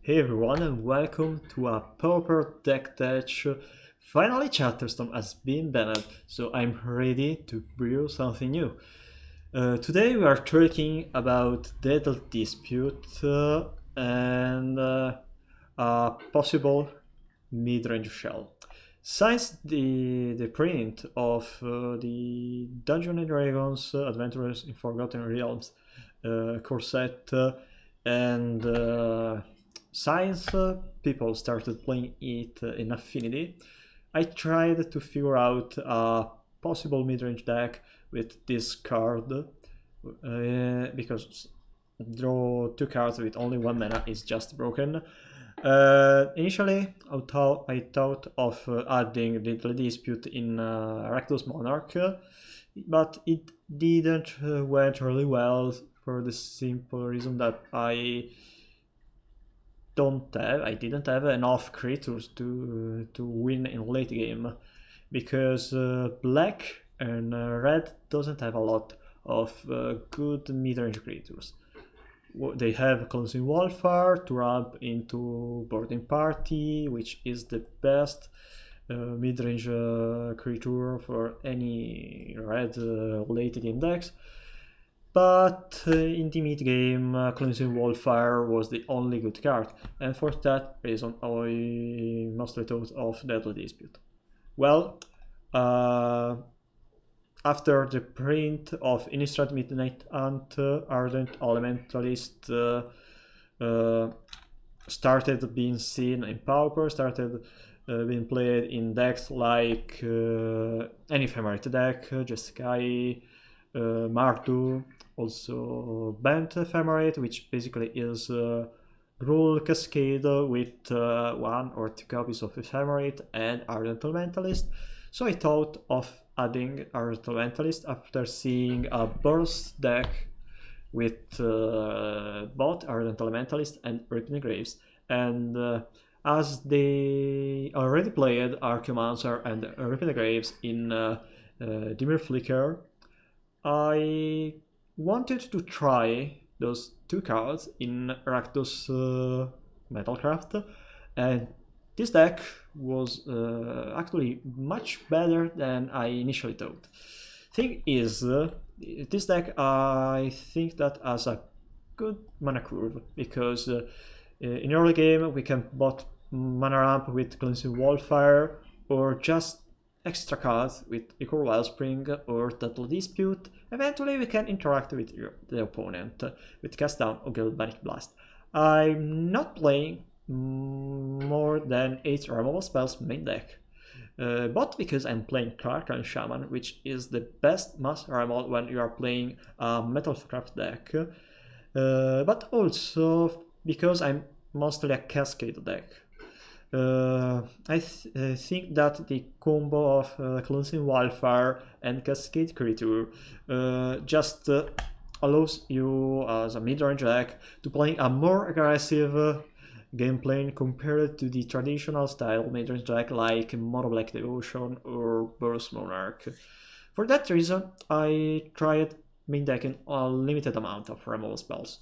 Hey everyone and welcome to a Pauper deck tech. Finally Chatterstorm has been banned, so I'm ready to brew something new. Today we are talking about Deadly Dispute and a possible mid-range shell. Since the print of the Dungeons and Dragons Adventures in Forgotten Realms core set and since people started playing it in Affinity, I tried to figure out a possible mid-range deck with this card because draw two cards with only one mana is just broken. Initially, I thought of adding the dispute in Rakdos Monarch, but it didn't went really well for the simple reason that I didn't have enough creatures to win in late game because black and red doesn't have a lot of good mid-range creatures. They have Closing Warfare to ramp into Boarding Party, which is the best mid-range creature for any red late game decks. But in the mid game, Cleansing Wildfire was the only good card, and for that reason I mostly thought of Deadly Dispute. Well, uh, after the print of Innistrad Midnight Hunt, Ardent Elementalist started being seen in Pauper, started being played in decks like any Ephemerate deck, Jeskai, Mardu, also Bent Ephemerate, which basically is Rule Cascade with one or two copies of Ephemerate and Ardent Elementalist. So I thought of adding Ardent Elementalist after seeing a Burst deck with both Ardent Elementalist and Ripping Graves, and as they already played Archaeomancer and Ripping Graves in Dimir Flicker, I wanted to try those two cards in Rakdos Metalcrat, and this deck was actually much better than I initially thought. Thing is, this deck I think that has a good mana curve because in early game we can both mana ramp with Cleansing Wildfire or just extra cards with Equal Wellspring or Deadly Dispute. Eventually we can interact with the opponent with Cast Down or Galvanic Blast. I'm not playing more than 8 removal spells main deck, but because I'm playing Karkan Shaman, which is the best mass removal when you are playing a Metalcrat deck, but also because I'm mostly a Cascade deck. I think that the combo of Cleansing Wildfire and Cascade Creature just allows you as a mid-range deck to play a more aggressive gameplay compared to the traditional style mid-range deck like Mono Black Devotion or Burst Monarch. For that reason, I tried main decking a limited amount of removal spells.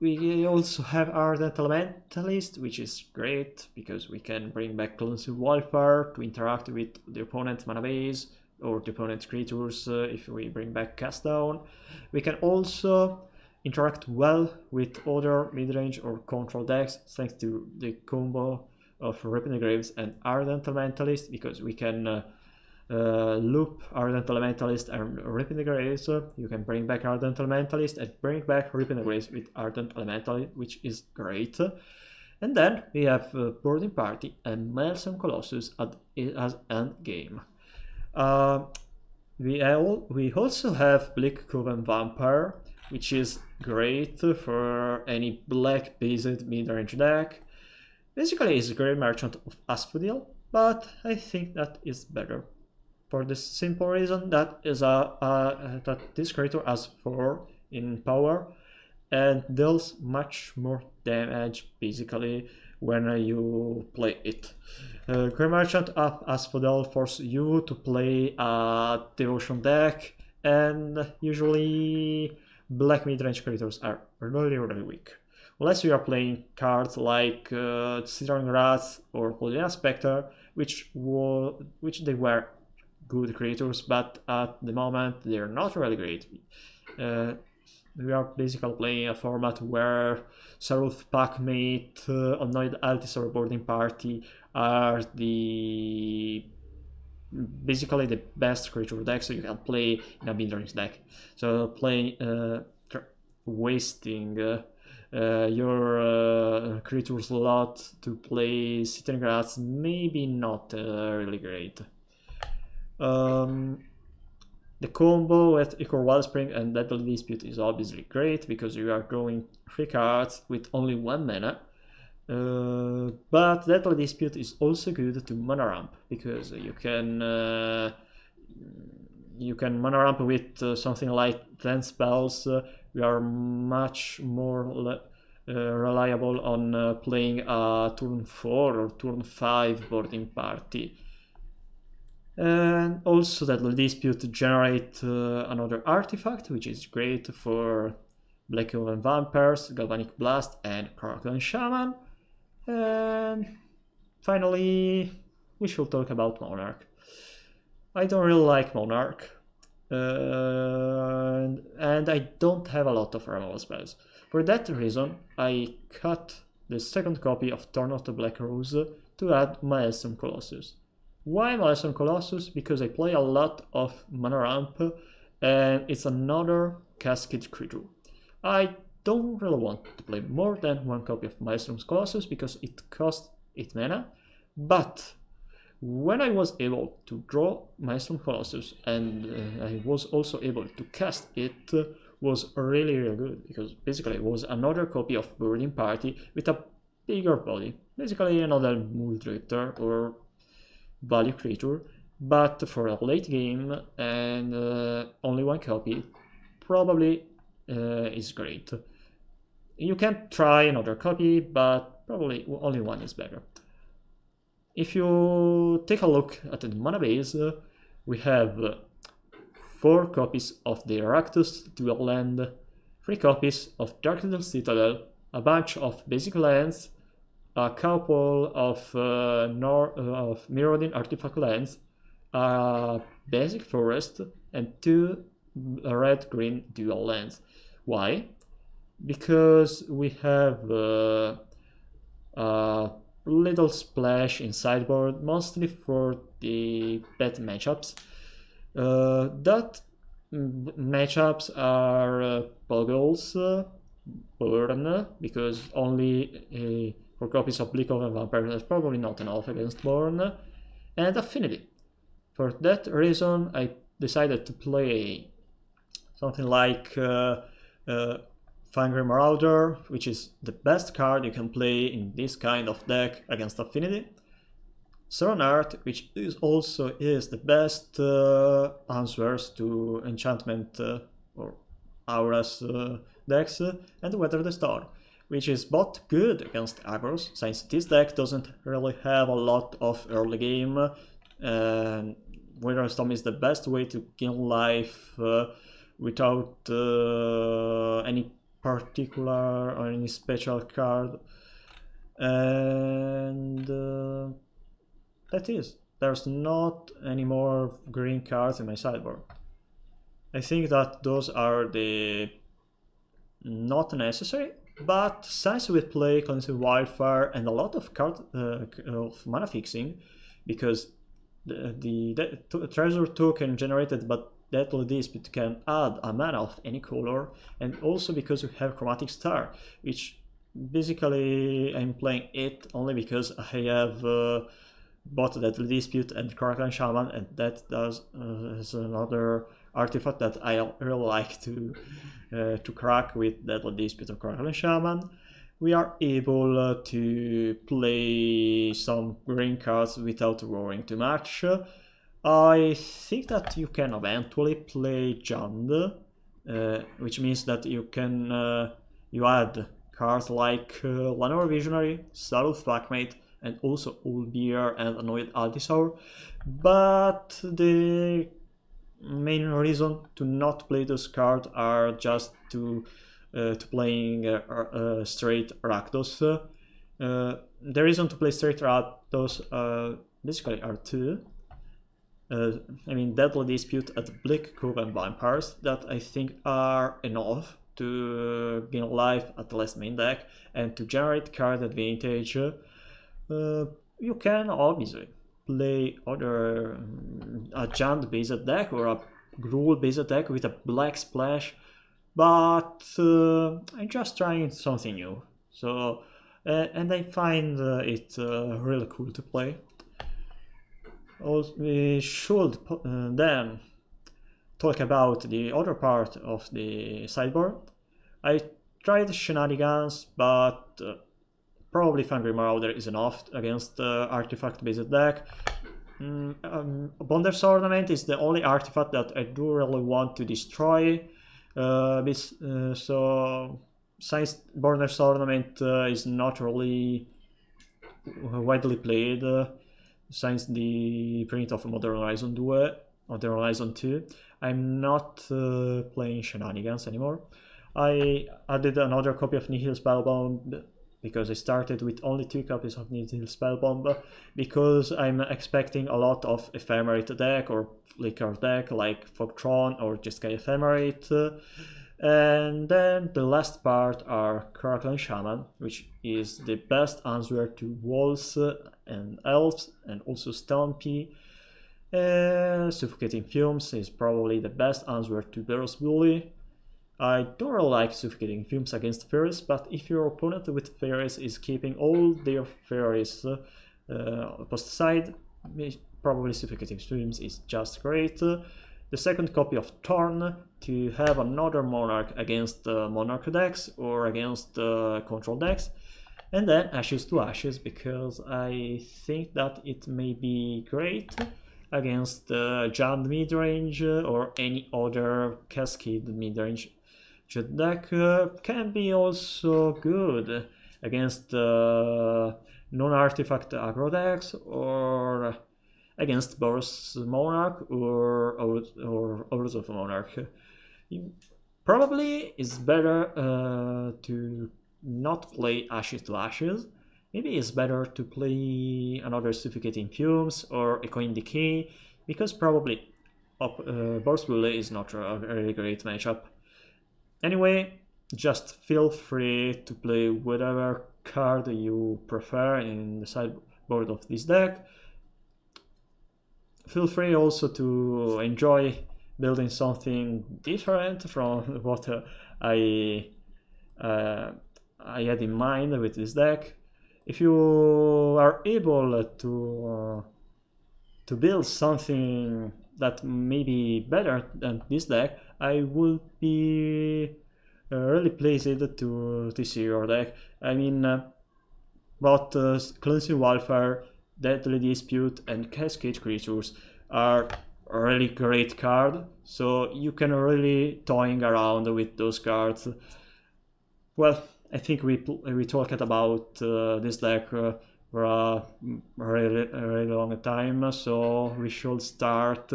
We also have Ardent Elementalist, which is great because we can bring back Cleansing Wildfire to interact with the opponent's mana base or the opponent's creatures if we bring back Cast Down. We can also interact well with other mid-range or control decks thanks to the combo of Ripping Graves and Ardent Elementalist, because we can loop Ardent Elementalist and Ripping the Graves. You can bring back Ardent Elementalist and bring back Ripping the Graves with Ardent Elementalist, which is great. And then we have Boarding Party and Maelstrom Colossus as end game. We also have Bleak Coven Vampire, which is great for any black-based mid-range deck. Basically, it's a great merchant of Asphodel, but I think that is better for the simple reason that that this creature has 4 in power and deals much more damage basically when you play it. Grey Merchant of Asphodel forces you to play a Devotion deck, and usually black mid-range creatures are really weak. unless you are playing cards like Citron Grass or Polina Spectre, which they were good creatures, but at the moment they're not really great. We are basically playing a format where Saruth, Packmate, Annoyed Altisor Boarding Party are basically the best creature decks you can play in a mid-range deck. So wasting your creature slot to play Citron Grass maybe not really great. The combo with Ichor Wellspring and Deadly Dispute is obviously great because you are drawing 3 cards with only 1 mana. But Deadly Dispute is also good to mana ramp because you can mana ramp with something like 10 spells. You are much more reliable on playing a turn 4 or turn 5 boarding party. And also Deadly Dispute generate another artifact, which is great for Black Oven Vampires, Galvanic Blast, and Crackling Shaman. And finally, we should talk about Monarch. I don't really like Monarch, and I don't have a lot of removal spells. For that reason, I cut the second copy of Turn of the Black Rose to add Maelstrom Colossus. Why Maelstrom Colossus? Because I play a lot of mana ramp, and it's another Cascade creature. I don't really want to play more than 1 copy of Maelstrom Colossus because it costs 8 mana, but when I was able to draw Maelstrom Colossus and I was also able to cast it, was really good because basically it was another copy of Boarding Party with a bigger body, basically another Muldrifter or value creature, but for a late game and only 1 copy probably is great. You can try another copy, but probably only 1 is better. If you take a look at the mana base, we have 4 copies of the Rakdos Dual Land, 3 copies of Darkness Citadel, a bunch of basic lands, a couple of Mirrodin artifact lands, a basic forest, and 2 red-green dual lands. Why? Because we have a little splash in sideboard, mostly for the bad matchups. That matchups are Poggles, Burn, because only 4 copies of Bleak Oven Vampire is probably not enough against Burn, and Affinity. For that reason, I decided to play something like Fangry Marauder, which is the best card you can play in this kind of deck against Affinity. Serenart, which also is the best answers to enchantment or auras decks, and Weather the Star, which is both good against aggros, since this deck doesn't really have a lot of early game, and Weather the Storm is the best way to gain life without any particular or any special card, and that is. There's not any more green cards in my sideboard. I think that those are the not necessary, but since we play Cleansing Wildfire and a lot of card of mana fixing, because the treasure token generated but Deadly Dispute can add a mana of any color, and also because we have Chromatic Star, which basically I'm playing it only because I have bought Deadly Dispute and Crackling Shaman, and that is another artifact that I really like to crack with Deadly Dispute or Crackling Shaman. We are able to play some green cards without worrying too much. I think that you can eventually play Jund, which means that you can you add cards like Llanowar Visionary, Saruth Packmate, and also Ulbir and Annoyed Altisor, but the main reason to not play those cards are just to to playing straight Rakdos. The reason to play straight Rakdos basically are two. I mean, Deadly Dispute at Bleak Coven Vampires that I think are enough to gain life at the last main deck and to generate card advantage. You can obviously play other a Giant based deck or a Gruul based deck with a Black Splash, but I'm just trying something new. So, and I find it really cool to play. We should then talk about the other part of the sideboard. I tried Shenanigans, but probably Fangry Marauder is enough against the artifact-based deck. Bonder's Ornament is the only artifact that I do really want to destroy. So since Bonder's Ornament is not really widely played since the print of Modern Horizon 2, I'm not playing Shenanigans anymore. I added another copy of Nihil Spellbomb because I started with only 2 copies of Nihil Spellbomb because I'm expecting a lot of Ephemerate deck or Flicker deck like Fogtron or Jeskai Ephemerate. And then the last part are Crackling Shaman, which is the best answer to Wolves and Elves and also Stompy. Suffocating Fumes is probably the best answer to Beros Bully. I don't really like Suffocating Fumes against Fairies, but if your opponent with Fairies is keeping all their Fairies post side, probably Suffocating Fumes is just great. The second copy of Torn to have another Monarch against Monarch decks or against control decks. And then Ashes to Ashes because I think that it may be great against Giant midrange or any other Cascade midrange deck. Can be also good against non-artifact aggro decks or against Boros Monarch or Horus of Monarch. Probably it's better to not play Ashes to Ashes. Maybe it's better to play another Suffocating Fumes or Echoing Decay, because probably Boros Bully is not a really great matchup. Anyway, just feel free to play whatever card you prefer in the sideboard of this deck. Feel free also to enjoy building something different from what I had in mind with this deck. If you are able to build something that may be better than this deck, I would be really pleased to see your deck. I mean, both Cleansing Warfare, Deadly Dispute and Cascade Creatures are a really great card, so you can really toying around with those cards. Well, I think we talked about this deck for a really long time, so we should start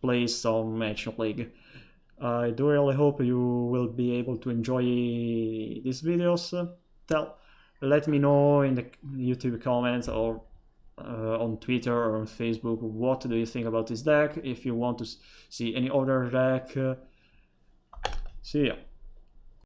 play some Matchup League. I do really hope you will be able to enjoy these videos. Let me know in the YouTube comments or on Twitter or on Facebook what do you think about this deck. If you want to see any other deck, see ya.